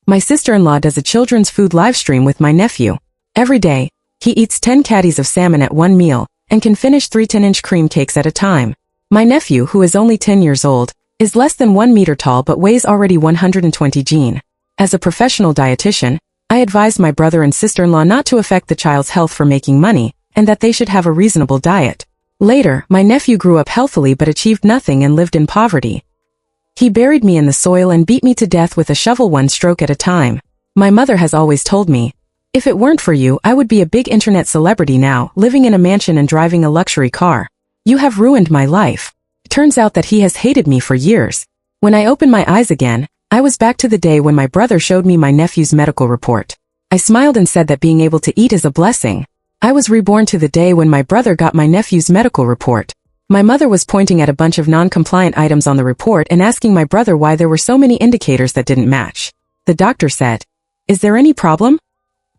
My sister-in-law does a children's food live stream with my nephew. Every day, he eats 10 caddies of salmon at one meal, and can finish 3 10-inch cream cakes at a time. My nephew, who is only 10 years old, is less than 1 meter tall but weighs already 120 kg. As a professional dietitian, I advised my brother and sister-in-law not to affect the child's health for making money, and that they should have a reasonable diet. Later, my nephew grew up healthily but achieved nothing and lived in poverty. He buried me in the soil and beat me to death with a shovel one stroke at a time. My mother has always told me, if it weren't for you, I would be a big internet celebrity now, living in a mansion and driving a luxury car. You have ruined my life. It turns out that he has hated me for years. When I opened my eyes again, I was back to the day when my brother showed me my nephew's medical report. I smiled and said that being able to eat is a blessing. I was reborn to the day when my brother got my nephew's medical report. My mother was pointing at a bunch of non-compliant items on the report and asking my brother why there were so many indicators that didn't match. The doctor said, "Is there any problem?"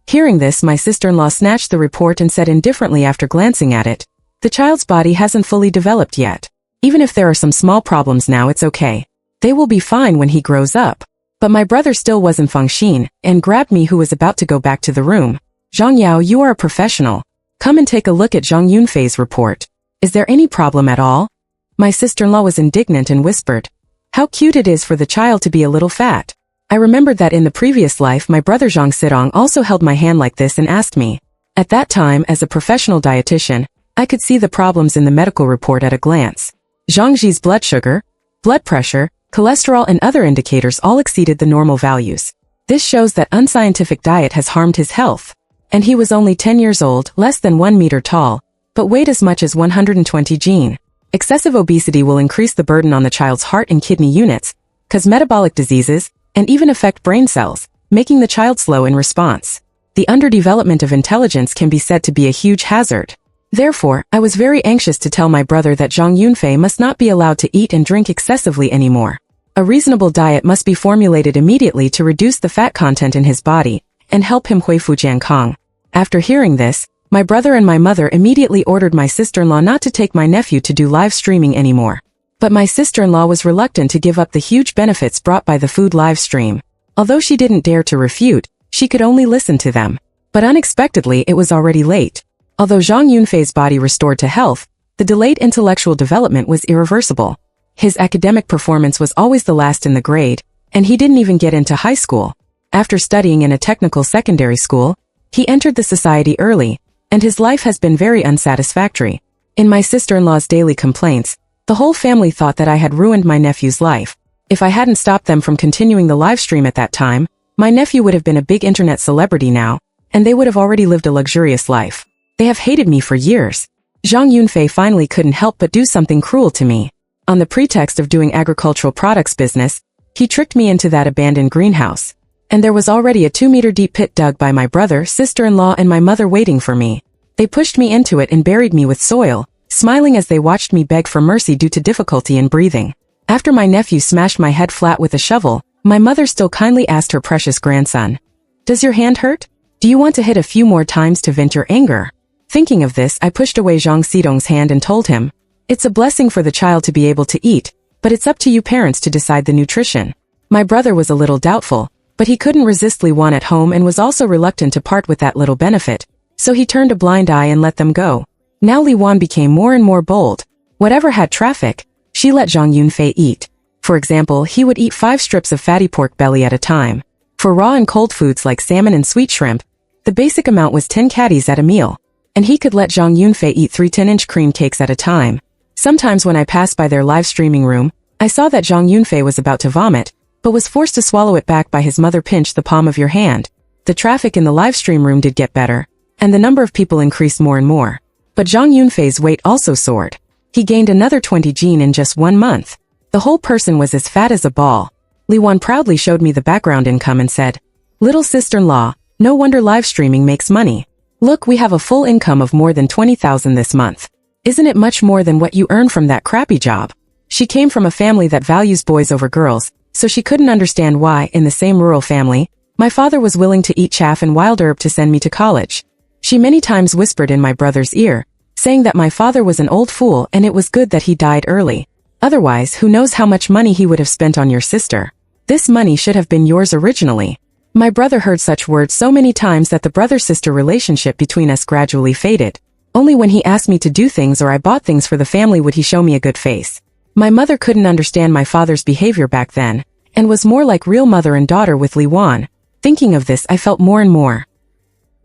Hearing this, my sister-in-law snatched the report and said indifferently after glancing at it, "The child's body hasn't fully developed yet. Even if there are some small problems now, it's okay. They will be fine when he grows up." But my brother still wasn't functioning, and grabbed me, who was about to go back to the room. "Zhang Yao, you are a professional. Come and take a look at Zhang Yunfei's report. Is there any problem at all?" My sister-in-law was indignant and whispered, "How cute it is for the child to be a little fat." I remembered that in the previous life my brother Zhang Sidong also held my hand like this and asked me. At that time, as a professional dietitian, I could see the problems in the medical report at a glance. Zhang Ji's blood sugar, blood pressure, cholesterol and other indicators all exceeded the normal values. This shows that unscientific diet has harmed his health. And he was only 10 years old, less than 1 meter tall, but weighed as much as 120 kg. Excessive obesity will increase the burden on the child's heart and kidney units, cause metabolic diseases, and even affect brain cells, making the child slow in response. The underdevelopment of intelligence can be said to be a huge hazard. Therefore, I was very anxious to tell my brother that Zhang Yunfei must not be allowed to eat and drink excessively anymore. A reasonable diet must be formulated immediately to reduce the fat content in his body, and help him huifu jiankang. After hearing this, my brother and my mother immediately ordered my sister-in-law not to take my nephew to do live streaming anymore. But my sister-in-law was reluctant to give up the huge benefits brought by the food live stream. Although she didn't dare to refute, she could only listen to them. But unexpectedly, it was already late. Although Zhang Yunfei's body restored to health, the delayed intellectual development was irreversible. His academic performance was always the last in the grade, and he didn't even get into high school. After studying in a technical secondary school, he entered the society early, and his life has been very unsatisfactory. In my sister-in-law's daily complaints, the whole family thought that I had ruined my nephew's life. If I hadn't stopped them from continuing the live stream at that time, my nephew would have been a big internet celebrity now, and they would have already lived a luxurious life. They have hated me for years. Zhang Yunfei finally couldn't help but do something cruel to me. On the pretext of doing agricultural products business, he tricked me into that abandoned greenhouse. And there was already a 2-meter deep pit dug by my brother, sister-in-law and my mother waiting for me. They pushed me into it and buried me with soil, smiling as they watched me beg for mercy due to difficulty in breathing. After my nephew smashed my head flat with a shovel, my mother still kindly asked her precious grandson, "Does your hand hurt? Do you want to hit a few more times to vent your anger?" Thinking of this, I pushed away Zhang Sidong's hand and told him, "It's a blessing for the child to be able to eat, but it's up to you parents to decide the nutrition." My brother was a little doubtful, but he couldn't resist Li Wan at home and was also reluctant to part with that little benefit, so he turned a blind eye and let them go. Now Li Wan became more and more bold. Whatever had traffic, she let Zhang Yunfei eat. For example, he would eat 5 strips of fatty pork belly at a time. For raw and cold foods like salmon and sweet shrimp, the basic amount was 10 caddies at a meal. And he could let Zhang Yunfei eat 3 10-inch cream cakes at a time. Sometimes when I passed by their live streaming room, I saw that Zhang Yunfei was about to vomit, but was forced to swallow it back by his mother. Pinch the palm of your hand. The traffic in the live stream room did get better, and the number of people increased more and more. But Zhang Yunfei's weight also soared. He gained another 20 kg in just 1 month. The whole person was as fat as a ball. Li Wan proudly showed me the background income and said, "Little sister-in-law, no wonder live streaming makes money. Look, we have a full income of more than 20,000 this month. Isn't it much more than what you earn from that crappy job?" She came from a family that values boys over girls, so she couldn't understand why, in the same rural family, my father was willing to eat chaff and wild herb to send me to college. She many times whispered in my brother's ear, saying that my father was an old fool and it was good that he died early. Otherwise, who knows how much money he would have spent on your sister. This money should have been yours originally. My brother heard such words so many times that the brother-sister relationship between us gradually faded. Only when he asked me to do things or I bought things for the family would he show me a good face. My mother couldn't understand my father's behavior back then, and was more like real mother and daughter with Liwan. Thinking of this, I felt more and more.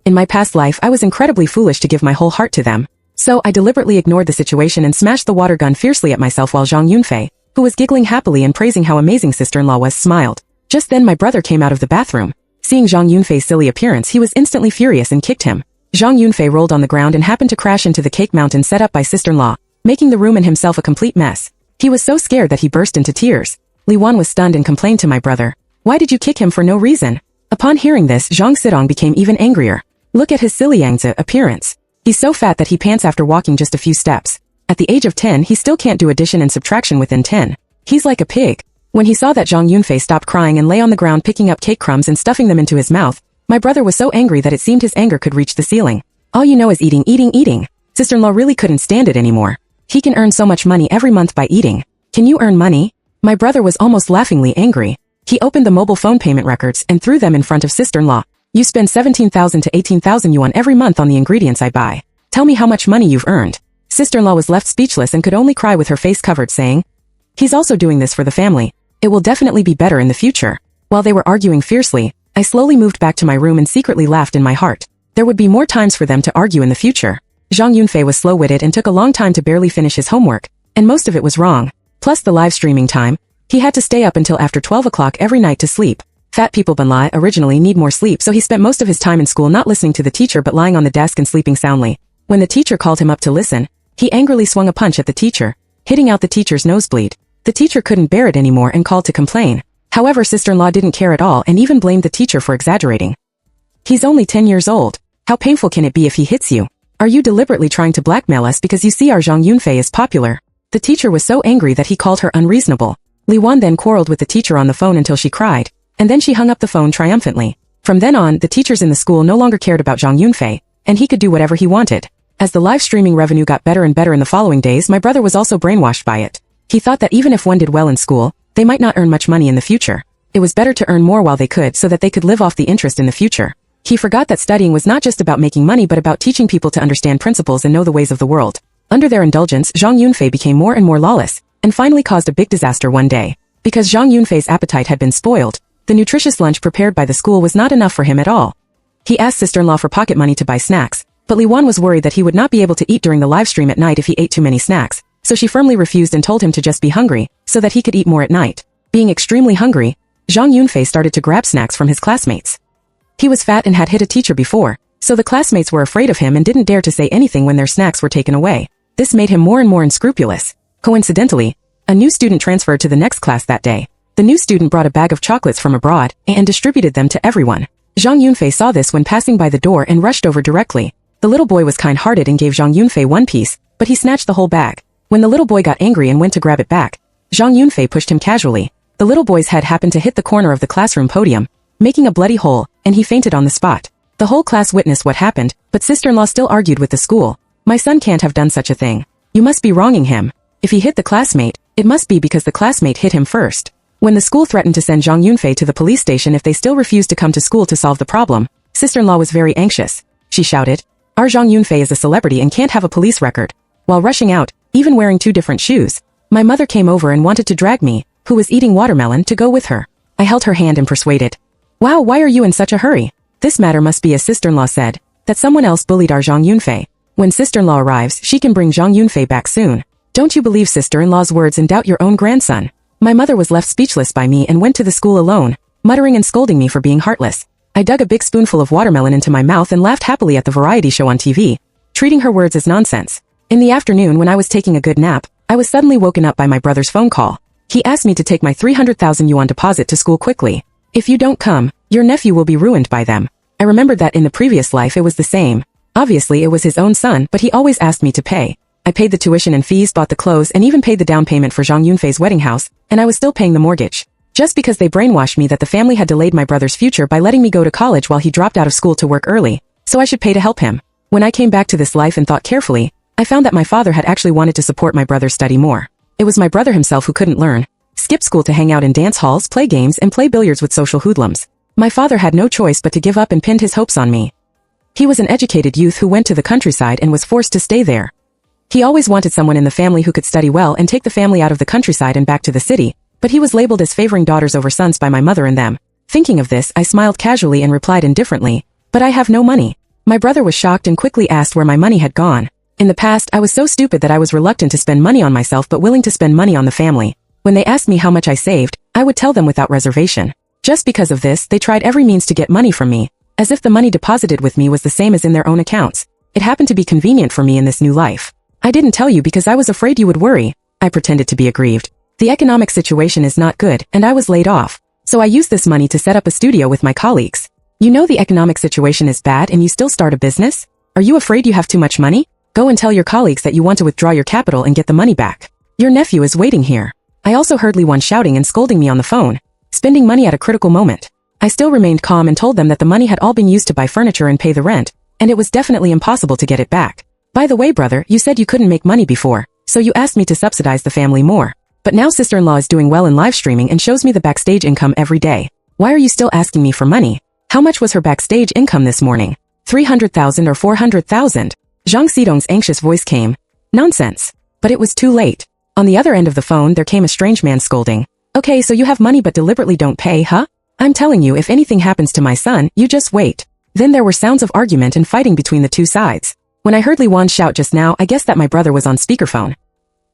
In my past life, I was incredibly foolish to give my whole heart to them. So I deliberately ignored the situation and smashed the water gun fiercely at myself while Zhang Yunfei, who was giggling happily and praising how amazing sister-in-law was, smiled. Just then my brother came out of the bathroom. Seeing Zhang Yunfei's silly appearance, he was instantly furious and kicked him. Zhang Yunfei rolled on the ground and happened to crash into the cake mountain set up by sister-in-law, making the room and himself a complete mess. He was so scared that he burst into tears. Li Wan was stunned and complained to my brother. Why did you kick him for no reason? Upon hearing this, Zhang Sidong became even angrier. Look at his silly Yangzi appearance. He's so fat that he pants after walking just a few steps. At the age of 10, he still can't do addition and subtraction within 10. He's like a pig. When he saw that Zhang Yunfei stopped crying and lay on the ground picking up cake crumbs and stuffing them into his mouth, my brother was so angry that it seemed his anger could reach the ceiling. All you know is eating, eating, eating. Sister-in-law really couldn't stand it anymore. He can earn so much money every month by eating. Can you earn money? My brother was almost laughingly angry. He opened the mobile phone payment records and threw them in front of sister-in-law. You spend 17,000 to 18,000 yuan every month on the ingredients I buy. Tell me how much money you've earned. Sister-in-law was left speechless and could only cry with her face covered, saying, he's also doing this for the family. It will definitely be better in the future. While they were arguing fiercely, I slowly moved back to my room and secretly laughed in my heart. There would be more times for them to argue in the future. Zhang Yunfei was slow-witted and took a long time to barely finish his homework, and most of it was wrong. Plus the live streaming time, he had to stay up until after 12 o'clock every night to sleep. Fat people Banlai originally need more sleep, so he spent most of his time in school not listening to the teacher but lying on the desk and sleeping soundly. When the teacher called him up to listen, he angrily swung a punch at the teacher, hitting out the teacher's nosebleed. The teacher couldn't bear it anymore and called to complain. However, sister-in-law didn't care at all and even blamed the teacher for exaggerating. He's only 10 years old. How painful can it be if he hits you? Are you deliberately trying to blackmail us because you see our Zhang Yunfei is popular? The teacher was so angry that he called her unreasonable. Li Wan then quarreled with the teacher on the phone until she cried, and then she hung up the phone triumphantly. From then on, the teachers in the school no longer cared about Zhang Yunfei, and he could do whatever he wanted. As the live streaming revenue got better and better in the following days, my brother was also brainwashed by it. He thought that even if one did well in school, they might not earn much money in the future. It was better to earn more while they could so that they could live off the interest in the future. He forgot that studying was not just about making money but about teaching people to understand principles and know the ways of the world. Under their indulgence, Zhang Yunfei became more and more lawless, and finally caused a big disaster one day. Because Zhang Yunfei's appetite had been spoiled, the nutritious lunch prepared by the school was not enough for him at all. He asked sister-in-law for pocket money to buy snacks, but Li Wan was worried that he would not be able to eat during the live stream at night if he ate too many snacks, so she firmly refused and told him to just be hungry, so that he could eat more at night. Being extremely hungry, Zhang Yunfei started to grab snacks from his classmates. He was fat and had hit a teacher before, so the classmates were afraid of him and didn't dare to say anything when their snacks were taken away. This made him more and more unscrupulous. Coincidentally, a new student transferred to the next class that day. The new student brought a bag of chocolates from abroad and distributed them to everyone. Zhang Yunfei saw this when passing by the door and rushed over directly. The little boy was kind-hearted and gave Zhang Yunfei one piece, but he snatched the whole bag. When the little boy got angry and went to grab it back, Zhang Yunfei pushed him casually. The little boy's head happened to hit the corner of the classroom podium, making a bloody hole, and he fainted on the spot. The whole class witnessed what happened, but sister-in-law still argued with the school. My son can't have done such a thing. You must be wronging him. If he hit the classmate, it must be because the classmate hit him first. When the school threatened to send Zhang Yunfei to the police station if they still refused to come to school to solve the problem, sister-in-law was very anxious. She shouted, our Zhang Yunfei is a celebrity and can't have a police record. While rushing out, even wearing 2 different shoes, my mother came over and wanted to drag me, who was eating watermelon, to go with her. I held her hand and persuaded. Wow, why are you in such a hurry? This matter must be as sister-in-law said, that someone else bullied our Zhang Yunfei. When sister-in-law arrives, she can bring Zhang Yunfei back soon. Don't you believe sister-in-law's words and doubt your own grandson? My mother was left speechless by me and went to the school alone, muttering and scolding me for being heartless. I dug a big spoonful of watermelon into my mouth and laughed happily at the variety show on TV, treating her words as nonsense. In the afternoon when I was taking a good nap, I was suddenly woken up by my brother's phone call. He asked me to take my 300,000 yuan deposit to school quickly. If you don't come, your nephew will be ruined by them. I remembered that in the previous life it was the same. Obviously it was his own son, but he always asked me to pay. I paid the tuition and fees, bought the clothes, and even paid the down payment for Zhang Yunfei's wedding house, and I was still paying the mortgage. Just because they brainwashed me that the family had delayed my brother's future by letting me go to college while he dropped out of school to work early, so I should pay to help him. When I came back to this life and thought carefully, I found that my father had actually wanted to support my brother's study more. It was my brother himself who couldn't learn, skip school to hang out in dance halls, play games, and play billiards with social hoodlums. My father had no choice but to give up and pinned his hopes on me. He was an educated youth who went to the countryside and was forced to stay there. He always wanted someone in the family who could study well and take the family out of the countryside and back to the city, but he was labeled as favoring daughters over sons by my mother and them. Thinking of this, I smiled casually and replied indifferently, "But I have no money." My brother was shocked and quickly asked where my money had gone. In the past, I was so stupid that I was reluctant to spend money on myself but willing to spend money on the family. When they asked me how much I saved, I would tell them without reservation. Just because of this, they tried every means to get money from me, as if the money deposited with me was the same as in their own accounts. It happened to be convenient for me in this new life. "I didn't tell you because I was afraid you would worry," I pretended to be aggrieved. "The economic situation is not good, and I was laid off. So I used this money to set up a studio with my colleagues." "You know the economic situation is bad and you still start a business? Are you afraid you have too much money? Go and tell your colleagues that you want to withdraw your capital and get the money back. Your nephew is waiting here." I also heard Liwan shouting and scolding me on the phone, spending money at a critical moment. I still remained calm and told them that the money had all been used to buy furniture and pay the rent, and it was definitely impossible to get it back. "By the way, brother, you said you couldn't make money before, so you asked me to subsidize the family more. But now sister-in-law is doing well in live streaming and shows me the backstage income every day. Why are you still asking me for money? How much was her backstage income this morning? 300,000 or 400,000? Zhang Xidong's anxious voice came. Nonsense. But it was too late. On the other end of the phone there came a strange man scolding. "Okay, so you have money but deliberately don't pay, huh? I'm telling you, if anything happens to my son, you just wait." Then there were sounds of argument and fighting between the two sides. When I heard Liwan shout just now, I guessed that my brother was on speakerphone.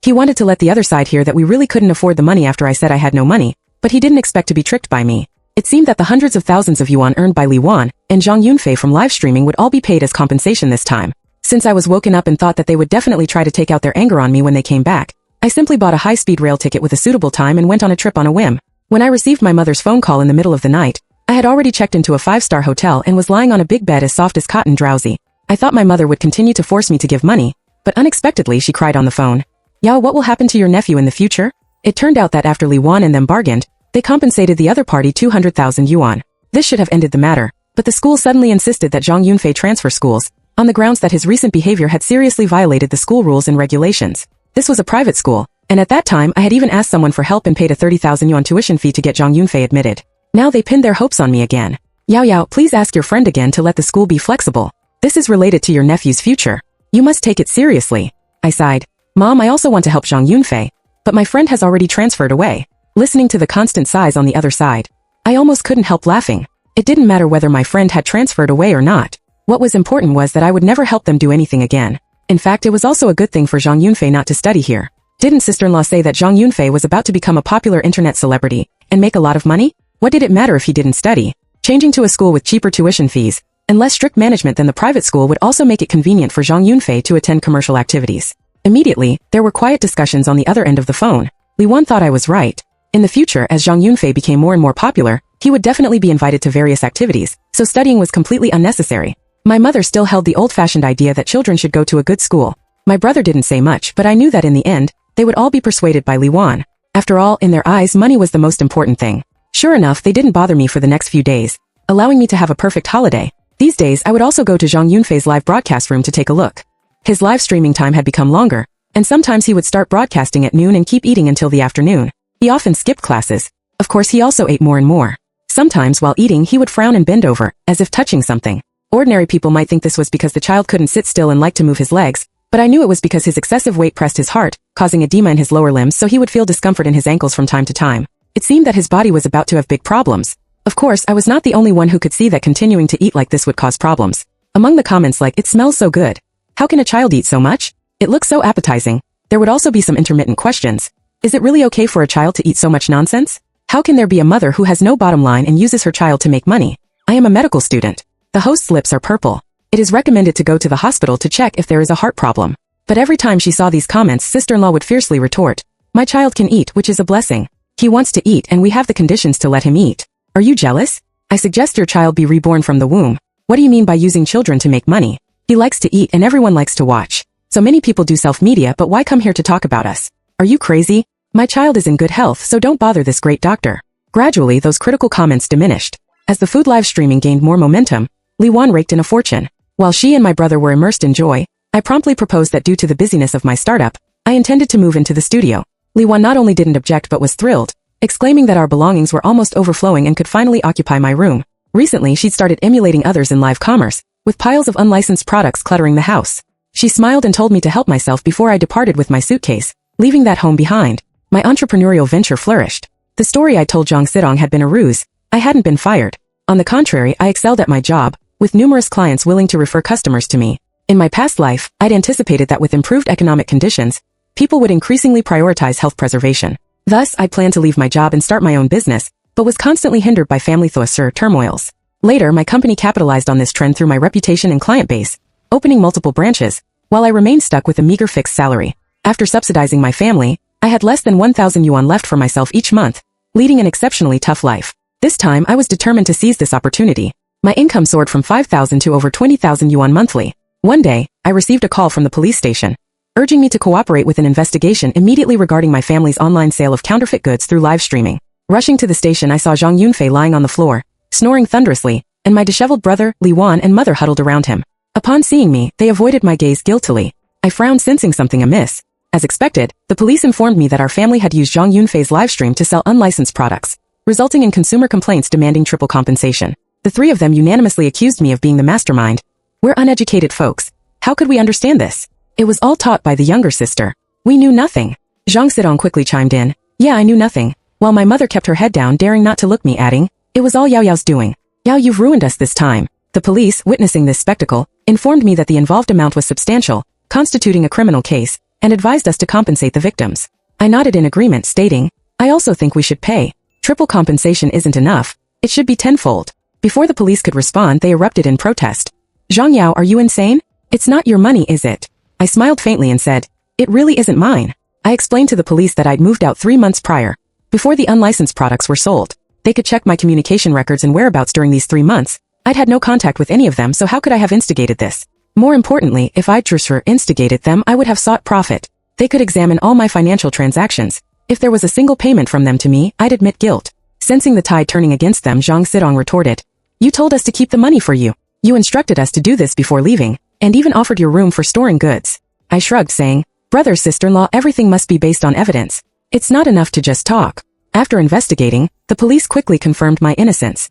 He wanted to let the other side hear that we really couldn't afford the money after I said I had no money, but he didn't expect to be tricked by me. It seemed that the hundreds of thousands of yuan earned by Liwan and Zhang Yunfei from live streaming would all be paid as compensation this time. Since I was woken up and thought that they would definitely try to take out their anger on me when they came back, I simply bought a high-speed rail ticket with a suitable time and went on a trip on a whim. When I received my mother's phone call in the middle of the night, I had already checked into a 5-star hotel and was lying on a big bed as soft as cotton, drowsy. I thought my mother would continue to force me to give money, but unexpectedly she cried on the phone. "Yao, what will happen to your nephew in the future?" It turned out that after Liwan and them bargained, they compensated the other party 200,000 yuan. This should have ended the matter, but the school suddenly insisted that Zhang Yunfei transfer schools, on the grounds that his recent behavior had seriously violated the school rules and regulations. This was a private school, and at that time I had even asked someone for help and paid a 30,000 yuan tuition fee to get Zhang Yunfei admitted. Now they pinned their hopes on me again. "Yao, please ask your friend again to let the school be flexible. This is related to your nephew's future. You must take it seriously." I sighed. "Mom, I also want to help Zhang Yunfei, but my friend has already transferred away." Listening to the constant sighs on the other side, I almost couldn't help laughing. It didn't matter whether my friend had transferred away or not. What was important was that I would never help them do anything again. In fact, it was also a good thing for Zhang Yunfei not to study here. Didn't sister-in-law say that Zhang Yunfei was about to become a popular internet celebrity and make a lot of money? What did it matter if he didn't study? Changing to a school with cheaper tuition fees and less strict management than the private school would also make it convenient for Zhang Yunfei to attend commercial activities. Immediately, there were quiet discussions on the other end of the phone. Liwan thought I was right. In the future, as Zhang Yunfei became more and more popular, he would definitely be invited to various activities, so studying was completely unnecessary. My mother still held the old-fashioned idea that children should go to a good school. My brother didn't say much, but I knew that in the end, they would all be persuaded by Liwan. After all, in their eyes, money was the most important thing. Sure enough, they didn't bother me for the next few days, allowing me to have a perfect holiday. These days, I would also go to Zhang Yunfei's live broadcast room to take a look. His live streaming time had become longer, and sometimes he would start broadcasting at noon and keep eating until the afternoon. He often skipped classes. Of course, he also ate more and more. Sometimes, while eating, he would frown and bend over, as if touching something. Ordinary people might think this was because the child couldn't sit still and liked to move his legs, but I knew it was because his excessive weight pressed his heart, causing edema in his lower limbs, so he would feel discomfort in his ankles from time to time. It seemed that his body was about to have big problems. Of course, I was not the only one who could see that continuing to eat like this would cause problems. Among the comments like, "It smells so good. How can a child eat so much? It looks so appetizing," there would also be some intermittent questions. Is it really okay for a child to eat so much nonsense? How can there be a mother who has no bottom line and uses her child to make money? I am a medical student. The host's lips are purple. It is recommended to go to the hospital to check if there is a heart problem. But every time she saw these comments, sister-in-law would fiercely retort, "My child can eat, which is a blessing. He wants to eat and we have the conditions to let him eat. Are you jealous? I suggest your child be reborn from the womb. What do you mean by using children to make money? He likes to eat and everyone likes to watch. So many people do self-media, but why come here to talk about us? Are you crazy? My child is in good health, so don't bother this great doctor." Gradually, those critical comments diminished. As the food live streaming gained more momentum, Liwan raked in a fortune. While she and my brother were immersed in joy, I promptly proposed that due to the busyness of my startup, I intended to move into the studio. Liwan not only didn't object but was thrilled, exclaiming that our belongings were almost overflowing and could finally occupy my room. Recently, she'd started emulating others in live commerce, with piles of unlicensed products cluttering the house. She smiled and told me to help myself before I departed with my suitcase, leaving that home behind. My entrepreneurial venture flourished. The story I told Zhang Sidong had been a ruse. I hadn't been fired. On the contrary, I excelled at my job, with numerous clients willing to refer customers to me. In my past life, I'd anticipated that with improved economic conditions, people would increasingly prioritize health preservation. Thus, I planned to leave my job and start my own business, but was constantly hindered by family turmoils. Later, my company capitalized on this trend through my reputation and client base, opening multiple branches, while I remained stuck with a meager fixed salary. After subsidizing my family, I had less than 1,000 yuan left for myself each month, leading an exceptionally tough life. This time, I was determined to seize this opportunity. My income soared from 5,000 to over 20,000 yuan monthly. One day, I received a call from the police station, urging me to cooperate with an investigation immediately regarding my family's online sale of counterfeit goods through live streaming. Rushing to the station, I saw Zhang Yunfei lying on the floor, snoring thunderously, and my disheveled brother, Li Wan, and mother huddled around him. Upon seeing me, they avoided my gaze guiltily. I frowned, sensing something amiss. As expected, the police informed me that our family had used Zhang Yunfei's livestream to sell unlicensed products, resulting in consumer complaints demanding triple compensation. The three of them unanimously accused me of being the mastermind. We're uneducated folks. How could we understand this? It was all taught by the younger sister. We knew nothing. Zhang Sidong quickly chimed in. Yeah, I knew nothing. While my mother kept her head down, daring not to look me, adding, it was all Yao Yao's doing. Yao, you've ruined us this time. The police, witnessing this spectacle, informed me that the involved amount was substantial, constituting a criminal case, and advised us to compensate the victims. I nodded in agreement, stating, I also think we should pay. Triple compensation isn't enough. It should be tenfold. Before the police could respond, they erupted in protest. Zhang Yao, are you insane? It's not your money, is it? I smiled faintly and said, it really isn't mine. I explained to the police that I'd moved out 3 months prior, before the unlicensed products were sold. They could check my communication records and whereabouts during these 3 months. I'd had no contact with any of them, so how could I have instigated this? More importantly, if I'd instigated them, I would have sought profit. They could examine all my financial transactions. If there was a single payment from them to me, I'd admit guilt. Sensing the tide turning against them, Zhang Sidong retorted, you told us to keep the money for you. You instructed us to do this before leaving, and even offered your room for storing goods. I shrugged, saying, brother, sister-in-law, everything must be based on evidence. It's not enough to just talk. After investigating, the police quickly confirmed my innocence.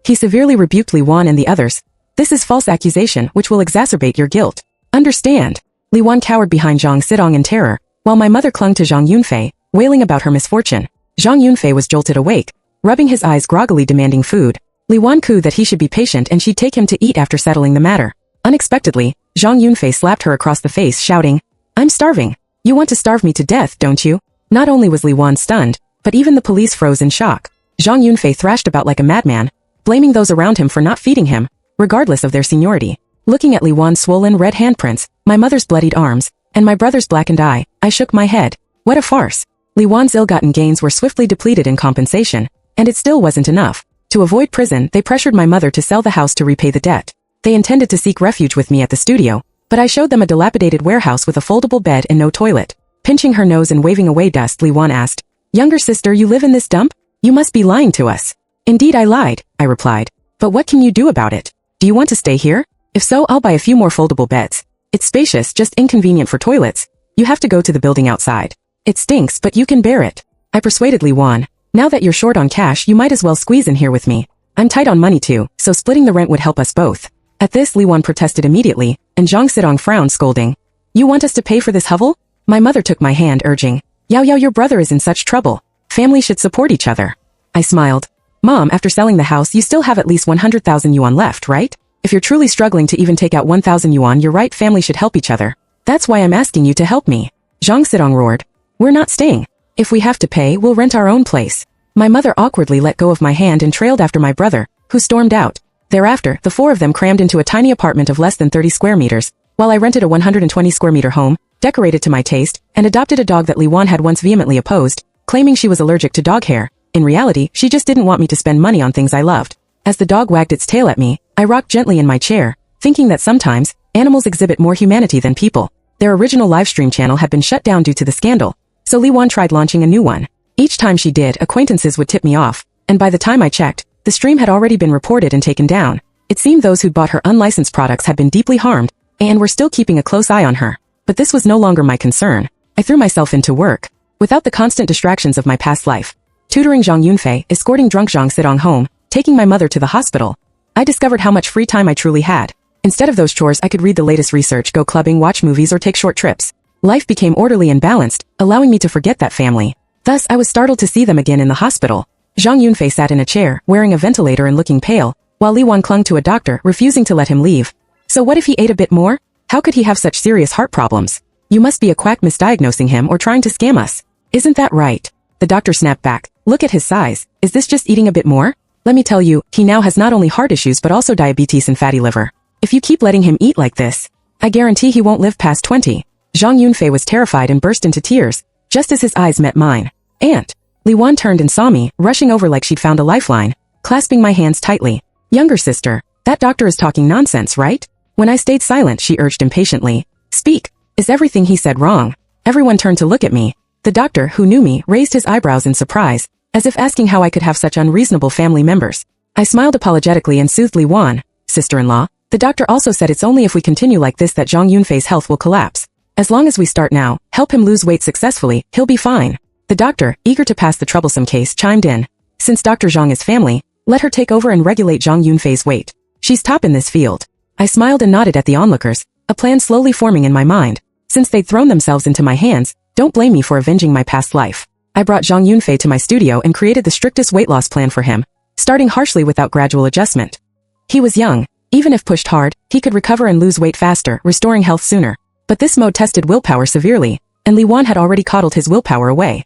He severely rebuked Li Wan and the others. This is false accusation which will exacerbate your guilt. Understand? Li Wan cowered behind Zhang Sidong in terror, while my mother clung to Zhang Yunfei, wailing about her misfortune. Zhang Yunfei was jolted awake, rubbing his eyes groggily demanding food. Li Wan cooed that he should be patient and she'd take him to eat after settling the matter. Unexpectedly, Zhang Yunfei slapped her across the face, shouting, I'm starving. You want to starve me to death, don't you? Not only was Li Wan stunned, but even the police froze in shock. Zhang Yunfei thrashed about like a madman, blaming those around him for not feeding him, regardless of their seniority. Looking at Li Wan's swollen red handprints, my mother's bloodied arms, and my brother's blackened eye, I shook my head. What a farce. Li Wan's ill-gotten gains were swiftly depleted in compensation, and it still wasn't enough. To avoid prison, they pressured my mother to sell the house to repay the debt. They intended to seek refuge with me at the studio, but I showed them a dilapidated warehouse with a foldable bed and no toilet. Pinching her nose and waving away dust, Li Wan asked, younger sister, you live in this dump? You must be lying to us. Indeed, I lied, I replied. But what can you do about it? Do you want to stay here? If so, I'll buy a few more foldable beds. It's spacious, just inconvenient for toilets. You have to go to the building outside. It stinks, but you can bear it. I persuaded Li Wan. Now that you're short on cash, you might as well squeeze in here with me. I'm tight on money too, so splitting the rent would help us both. At this, Li Wan protested immediately, and Zhang Sidong frowned, scolding. You want us to pay for this hovel? My mother took my hand, urging, Yao Yao, your brother is in such trouble. Family should support each other. I smiled. Mom, after selling the house, you still have at least 100,000 yuan left, right? If you're truly struggling to even take out 1,000 yuan, you're right, family should help each other. That's why I'm asking you to help me. Zhang Sidong roared. We're not staying. If we have to pay, we'll rent our own place. My mother awkwardly let go of my hand and trailed after my brother, who stormed out. Thereafter, the four of them crammed into a tiny apartment of less than 30 square meters, while I rented a 120 square meter home, decorated to my taste, and adopted a dog that Li Wan had once vehemently opposed, claiming she was allergic to dog hair. In reality, she just didn't want me to spend money on things I loved. As the dog wagged its tail at me, I rocked gently in my chair, thinking that sometimes, animals exhibit more humanity than people. Their original livestream channel had been shut down due to the scandal, so Li Wan tried launching a new one. Each time she did, acquaintances would tip me off, and by the time I checked, the stream had already been reported and taken down. It seemed those who'd bought her unlicensed products had been deeply harmed, and were still keeping a close eye on her. But this was no longer my concern. I threw myself into work, without the constant distractions of my past life. Tutoring Zhang Yunfei, escorting drunk Zhang Sidong home, taking my mother to the hospital, I discovered how much free time I truly had. Instead of those chores, I could read the latest research, go clubbing, watch movies, or take short trips. Life became orderly and balanced, allowing me to forget that family. Thus, I was startled to see them again in the hospital. Zhang Yunfei sat in a chair, wearing a ventilator and looking pale, while Li Wan clung to a doctor, refusing to let him leave. So what if he ate a bit more? How could he have such serious heart problems? You must be a quack misdiagnosing him or trying to scam us. Isn't that right? The doctor snapped back. Look at his size. Is this just eating a bit more? Let me tell you, he now has not only heart issues but also diabetes and fatty liver. If you keep letting him eat like this, I guarantee he won't live past 20. Zhang Yunfei was terrified and burst into tears, just as his eyes met mine. Aunt. Li Wan turned and saw me, rushing over like she'd found a lifeline, clasping my hands tightly. Younger sister, that doctor is talking nonsense, right? When I stayed silent, she urged impatiently. Speak. Is everything he said wrong? Everyone turned to look at me. The doctor, who knew me, raised his eyebrows in surprise, as if asking how I could have such unreasonable family members. I smiled apologetically and soothed Li Wan. Sister-in-law, the doctor also said it's only if we continue like this that Zhang Yunfei's health will collapse. As long as we start now, help him lose weight successfully, he'll be fine. The doctor, eager to pass the troublesome case, chimed in. Since Dr. Zhang is family, let her take over and regulate Zhang Yunfei's weight. She's top in this field. I smiled and nodded at the onlookers, a plan slowly forming in my mind. Since they'd thrown themselves into my hands, don't blame me for avenging my past life. I brought Zhang Yunfei to my studio and created the strictest weight loss plan for him, starting harshly without gradual adjustment. He was young. Even if pushed hard, he could recover and lose weight faster, restoring health sooner. But this mode tested willpower severely, and Li Wan had already coddled his willpower away.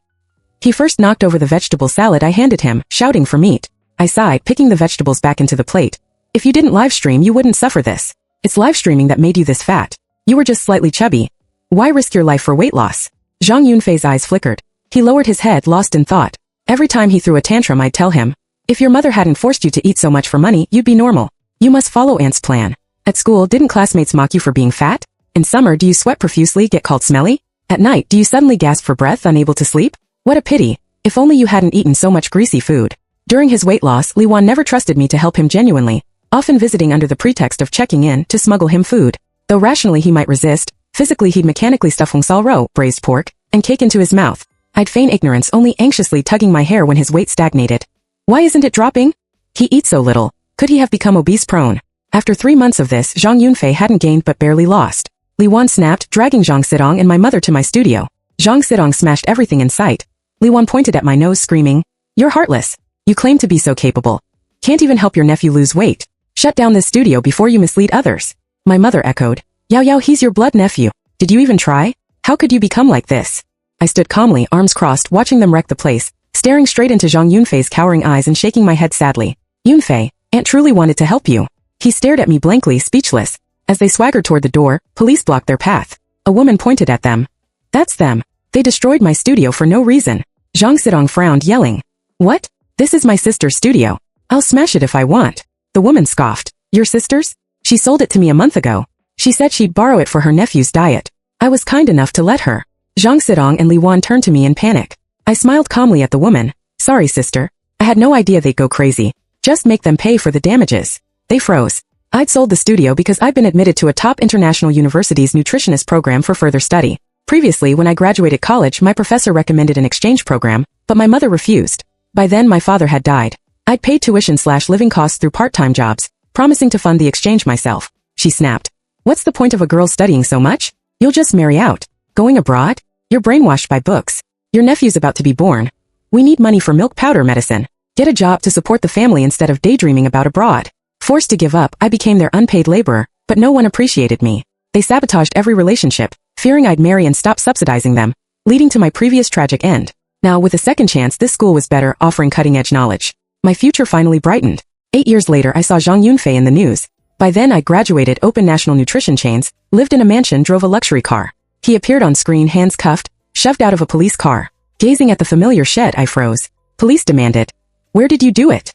He first knocked over the vegetable salad I handed him, shouting for meat. I sighed, picking the vegetables back into the plate. If you didn't livestream, you wouldn't suffer this. It's livestreaming that made you this fat. You were just slightly chubby. Why risk your life for weight loss? Zhang Yunfei's eyes flickered. He lowered his head, lost in thought. Every time he threw a tantrum, I'd tell him, if your mother hadn't forced you to eat so much for money, you'd be normal. You must follow Aunt's plan. At school, didn't classmates mock you for being fat? In summer, do you sweat profusely, get called smelly? At night, do you suddenly gasp for breath, unable to sleep? What a pity. If only you hadn't eaten so much greasy food. During his weight loss, Li Wan never trusted me to help him genuinely, often visiting under the pretext of checking in to smuggle him food. Though rationally he might resist, physically he'd mechanically stuff Hong Sao Ro, braised pork, and cake into his mouth. I'd feign ignorance, only anxiously tugging my hair when his weight stagnated. Why isn't it dropping? He eats so little. Could he have become obese-prone? After 3 months of this, Zhang Yunfei hadn't gained but barely lost. Li Wan snapped, dragging Zhang Sidong and my mother to my studio. Zhang Sidong smashed everything in sight. Li Wan pointed at my nose, screaming, "You're heartless. You claim to be so capable. Can't even help your nephew lose weight. Shut down this studio before you mislead others." My mother echoed, "Yao Yao, he's your blood nephew. Did you even try? How could you become like this?" I stood calmly, arms crossed, watching them wreck the place, staring straight into Zhang Yunfei's cowering eyes and shaking my head sadly. "Yunfei, Aunt truly wanted to help you." He stared at me blankly, speechless. As they swaggered toward the door, police blocked their path. A woman pointed at them. "That's them. They destroyed my studio for no reason." Zhang Sidong frowned, yelling, "What? This is my sister's studio. I'll smash it if I want." The woman scoffed. "Your sister's? She sold it to me a month ago. She said she'd borrow it for her nephew's diet. I was kind enough to let her." Zhang Sidong and Li Wan turned to me in panic. I smiled calmly at the woman. "Sorry, sister. I had no idea they'd go crazy. Just make them pay for the damages." They froze. I'd sold the studio because I'd been admitted to a top international university's nutritionist program for further study. Previously, when I graduated college, my professor recommended an exchange program, but my mother refused. By then, my father had died. I'd paid tuition/living costs through part-time jobs, promising to fund the exchange myself. She snapped. "What's the point of a girl studying so much? You'll just marry out. Going abroad? You're brainwashed by books. Your nephew's about to be born. We need money for milk powder medicine. Get a job to support the family instead of daydreaming about abroad." Forced to give up, I became their unpaid laborer, but no one appreciated me. They sabotaged every relationship, fearing I'd marry and stop subsidizing them, leading to my previous tragic end. Now, with a second chance, this school was better, offering cutting-edge knowledge. My future finally brightened. 8 years later, I saw Zhang Yunfei in the news. By then, I graduated, opened national nutrition chains, lived in a mansion, drove a luxury car. He appeared on screen, hands cuffed, shoved out of a police car. Gazing at the familiar shed, I froze. Police demanded, "Where did you do it?"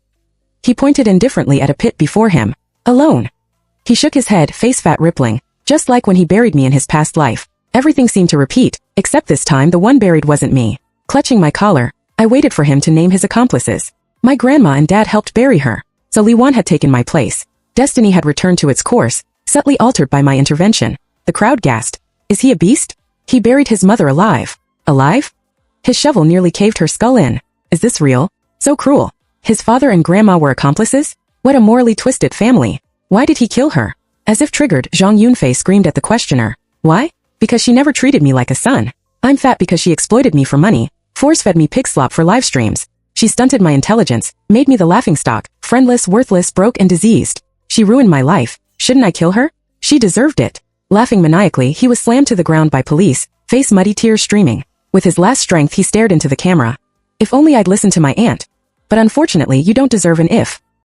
He pointed indifferently at a pit before him. "Alone." He shook his head, face fat rippling, just like when he buried me in his past life. Everything seemed to repeat, except this time the one buried wasn't me. Clutching my collar, I waited for him to name his accomplices. My grandma and dad helped bury her, so Li Wan had taken my place. Destiny had returned to its course, subtly altered by my intervention. The crowd gasped. "Is he a beast? He buried his mother alive." Alive? His shovel nearly caved her skull in. Is this real? So cruel. His father and grandma were accomplices? What a morally twisted family. Why did he kill her? As if triggered, Zhang Yunfei screamed at the questioner. Why? Because she never treated me like a son. I'm fat because she exploited me for money, force-fed me pig slop for live streams. She stunted my intelligence, made me the laughingstock, friendless, worthless, broke and diseased. She ruined my life. Shouldn't I kill her? She deserved it. Laughing maniacally, he was slammed to the ground by police, face muddy, tears streaming. With his last strength he stared into the camera. If only I'd listened to my aunt. But unfortunately you don't deserve an if.